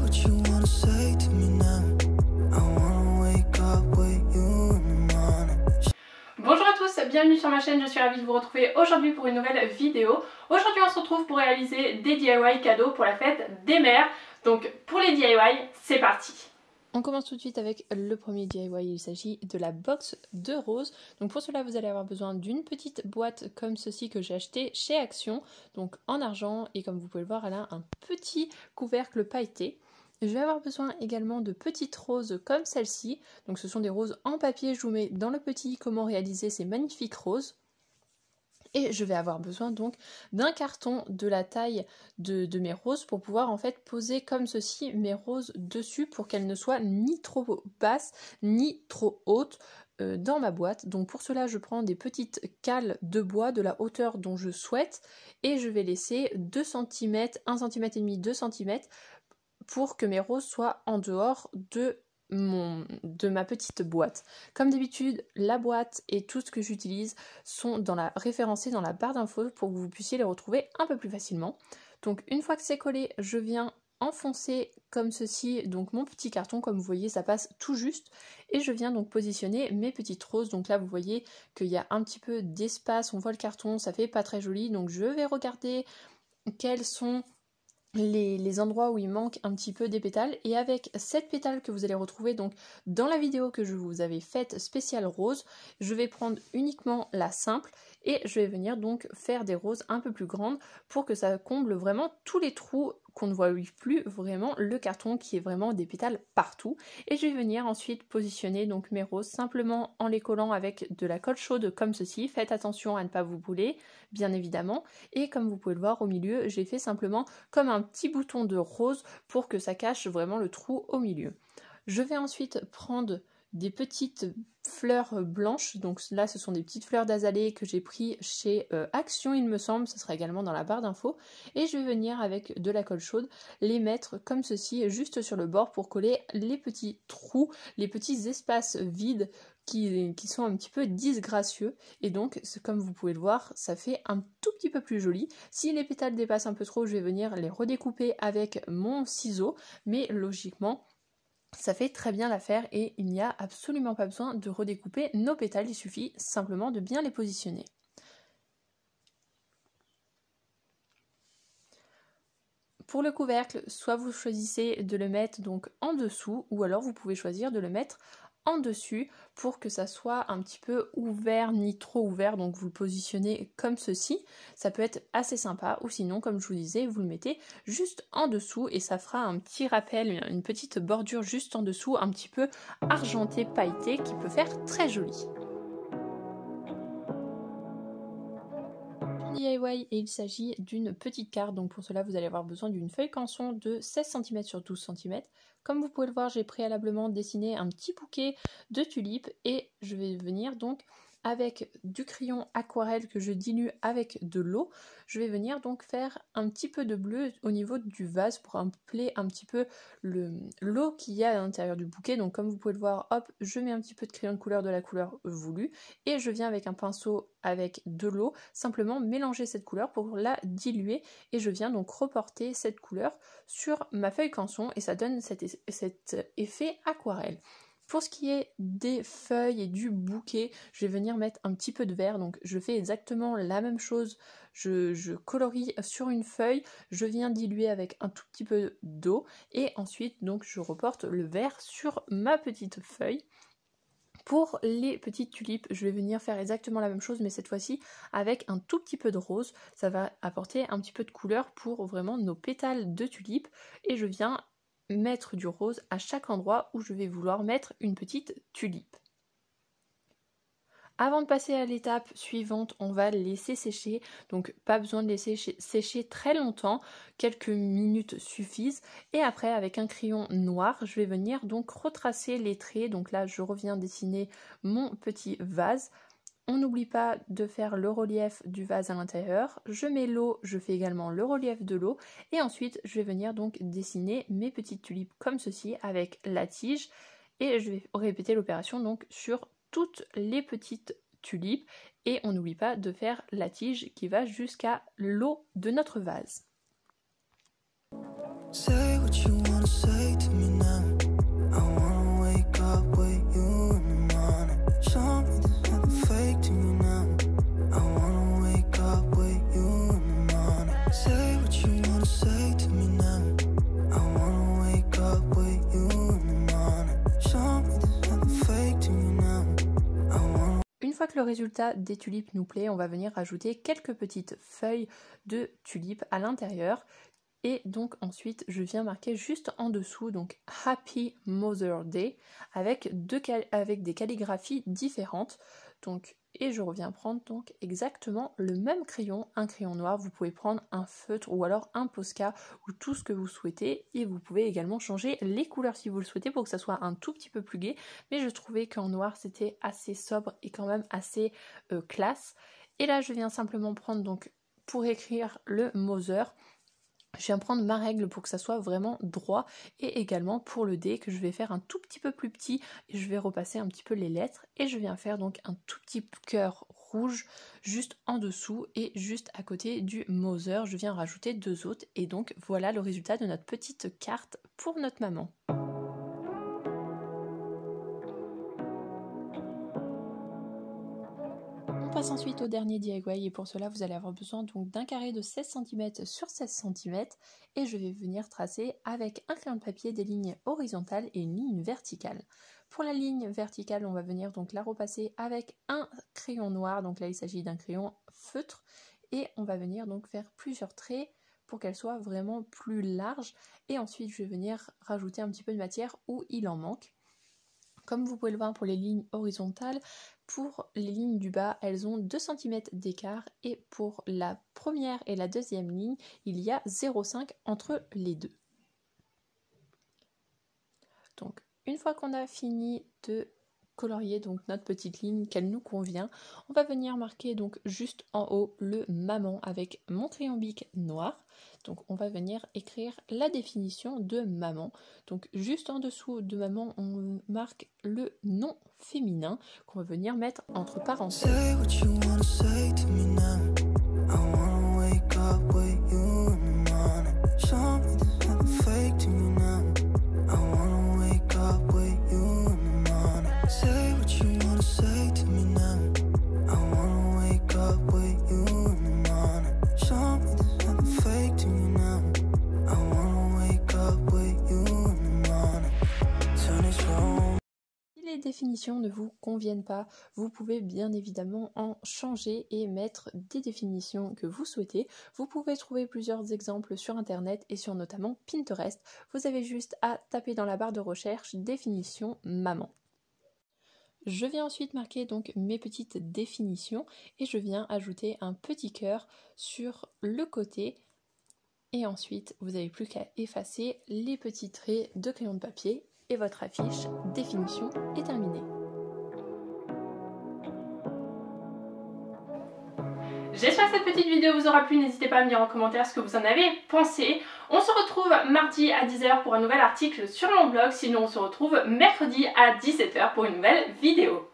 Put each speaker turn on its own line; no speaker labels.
what you wanna say to me now. I wanna wake up with you in the morning.
Bonjour à tous, bienvenue sur ma chaîne, je suis ravie de vous retrouver aujourd'hui pour une nouvelle vidéo. Aujourd'hui on se retrouve pour réaliser des DIY cadeaux pour la fête des mères. Donc pour les DIY, c'est parti. On commence tout de suite avec le premier DIY, il s'agit de la box de roses. Donc pour cela vous allez avoir besoin d'une petite boîte comme ceci que j'ai acheté chez Action, donc en argent, et comme vous pouvez le voir elle a un petit couvercle pailleté. Je vais avoir besoin également de petites roses comme celle-ci, donc ce sont des roses en papier, je vous mets dans le petit comment réaliser ces magnifiques roses. Et je vais avoir besoin donc d'un carton de la taille de mes roses pour pouvoir en fait poser comme ceci mes roses dessus pour qu'elles ne soient ni trop basses ni trop hautes dans ma boîte. Donc pour cela je prends des petites cales de bois de la hauteur dont je souhaite et je vais laisser 2 cm, 1 cm et demi, 2 cm pour que mes roses soient en dehors de ma petite boîte. Comme d'habitude, la boîte et tout ce que j'utilise sont référencés dans la barre d'infos pour que vous puissiez les retrouver un peu plus facilement. Donc une fois que c'est collé, je viens enfoncer comme ceci donc mon petit carton, comme vous voyez ça passe tout juste, et je viens donc positionner mes petites roses. Donc là vous voyez qu'il y a un petit peu d'espace, on voit le carton, ça fait pas très joli, donc je vais regarder quels sont les endroits où il manque un petit peu des pétales, et avec cette pétale que vous allez retrouver donc dans la vidéo que je vous avais faite spéciale rose, je vais prendre uniquement la simple et je vais venir donc faire des roses un peu plus grandes pour que ça comble vraiment tous les trous, qu'on ne voit plus vraiment le carton qui est vraiment des pétales partout. Et je vais venir ensuite positionner donc mes roses simplement en les collant avec de la colle chaude comme ceci. Faites attention à ne pas vous brûler bien évidemment, et comme vous pouvez le voir au milieu j'ai fait simplement comme un petit bouton de rose pour que ça cache vraiment le trou au milieu. Je vais ensuite prendre des petites fleurs blanches, donc là ce sont des petites fleurs d'azalée que j'ai pris chez Action il me semble, ça sera également dans la barre d'infos, et je vais venir avec de la colle chaude les mettre comme ceci juste sur le bord pour coller les petits trous, les petits espaces vides qui sont un petit peu disgracieux, et donc comme vous pouvez le voir ça fait un tout petit peu plus joli. Si les pétales dépassent un peu trop, je vais venir les redécouper avec mon ciseau, mais logiquement ça fait très bien l'affaire et il n'y a absolument pas besoin de redécouper nos pétales, il suffit simplement de bien les positionner. Pour le couvercle, soit vous choisissez de le mettre donc en dessous, ou alors vous pouvez choisir de le mettre en dessus pour que ça soit un petit peu ouvert ni trop ouvert, donc vous le positionnez comme ceci, ça peut être assez sympa, ou sinon comme je vous disais vous le mettez juste en dessous et ça fera un petit rappel, une petite bordure juste en dessous un petit peu argenté pailleté qui peut faire très joli. DIY, et il s'agit d'une petite carte, donc pour cela vous allez avoir besoin d'une feuille canson de 16 cm sur 12 cm. Comme vous pouvez le voir, j'ai préalablement dessiné un petit bouquet de tulipes et je vais venir donc avec du crayon aquarelle que je dilue avec de l'eau, je vais venir donc faire un petit peu de bleu au niveau du vase pour rappeler un petit peu l'eau qu'il y a à l'intérieur du bouquet. Donc comme vous pouvez le voir, hop, je mets un petit peu de crayon de couleur de la couleur voulue et je viens avec un pinceau avec de l'eau simplement mélanger cette couleur pour la diluer, et je viens donc reporter cette couleur sur ma feuille canson et ça donne cet effet aquarelle. Pour ce qui est des feuilles et du bouquet, je vais venir mettre un petit peu de vert, donc je fais exactement la même chose, je colorie sur une feuille, je viens diluer avec un tout petit peu d'eau et ensuite donc je reporte le vert sur ma petite feuille. Pour les petites tulipes, je vais venir faire exactement la même chose, mais cette fois-ci avec un tout petit peu de rose. Ça va apporter un petit peu de couleur pour vraiment nos pétales de tulipes, et je viens mettre du rose à chaque endroit où je vais vouloir mettre une petite tulipe. Avant de passer à l'étape suivante, on va laisser sécher, donc pas besoin de laisser sécher très longtemps, quelques minutes suffisent, et après avec un crayon noir, je vais venir donc retracer les traits. Donc là je reviens dessiner mon petit vase. On n'oublie pas de faire le relief du vase à l'intérieur, je mets l'eau, je fais également le relief de l'eau, et ensuite je vais venir donc dessiner mes petites tulipes comme ceci avec la tige, et je vais répéter l'opération donc sur toutes les petites tulipes, et on n'oublie pas de faire la tige qui va jusqu'à l'eau de notre vase.
Say what you wanna say.
fois que le résultat des tulipes nous plaît, on va venir ajouter quelques petites feuilles de tulipes à l'intérieur. Et donc ensuite je viens marquer juste en dessous donc Happy Mother's Day avec des calligraphies différentes. Donc, et je reviens prendre donc exactement le même crayon, un crayon noir. Vous pouvez prendre un feutre ou alors un Posca ou tout ce que vous souhaitez. Et vous pouvez également changer les couleurs si vous le souhaitez pour que ça soit un tout petit peu plus gai. Mais je trouvais qu'en noir c'était assez sobre et quand même assez classe. Et là je viens simplement prendre donc pour écrire le Mother. Je viens prendre ma règle pour que ça soit vraiment droit et également pour le D que je vais faire un tout petit peu plus petit et je vais repasser un petit peu les lettres et je viens faire donc un tout petit cœur rouge juste en dessous et juste à côté du Mother je viens rajouter 2 autres et donc voilà le résultat de notre petite carte pour notre maman. On passe ensuite au dernier DIY et pour cela vous allez avoir besoin donc d'un carré de 16 cm sur 16 cm et je vais venir tracer avec un crayon de papier des lignes horizontales et une ligne verticale. Pour la ligne verticale on va venir donc la repasser avec un crayon noir, donc là il s'agit d'un crayon feutre et on va venir donc faire plusieurs traits pour qu'elle soit vraiment plus large et ensuite je vais venir rajouter un petit peu de matière où il en manque. Comme vous pouvez le voir pour les lignes horizontales, pour les lignes du bas, elles ont 2 cm d'écart et pour la première et la deuxième ligne, il y a 0,5 entre les deux. Donc, une fois qu'on a fini de colorier donc notre petite ligne qu'elle nous convient, on va venir marquer donc juste en haut le maman avec mon crayon bic noir. Donc on va venir écrire la définition de maman. Donc juste en dessous de maman, on marque le nom féminin qu'on va venir mettre entre parenthèses. Les définitions ne vous conviennent pas, vous pouvez bien évidemment en changer et mettre des définitions que vous souhaitez. Vous pouvez trouver plusieurs exemples sur internet et sur notamment Pinterest. Vous avez juste à taper dans la barre de recherche définition maman. Je viens ensuite marquer donc mes petites définitions et je viens ajouter un petit cœur sur le côté. Et ensuite, vous n'avez plus qu'à effacer les petits traits de crayon de papier et votre affiche définition est terminée.
J'espère que cette petite vidéo vous aura plu, n'hésitez pas à me dire en commentaire ce que vous en avez pensé. On se retrouve mardi à 10 h pour un nouvel article sur mon blog, sinon on se retrouve mercredi à 17 h pour une nouvelle vidéo.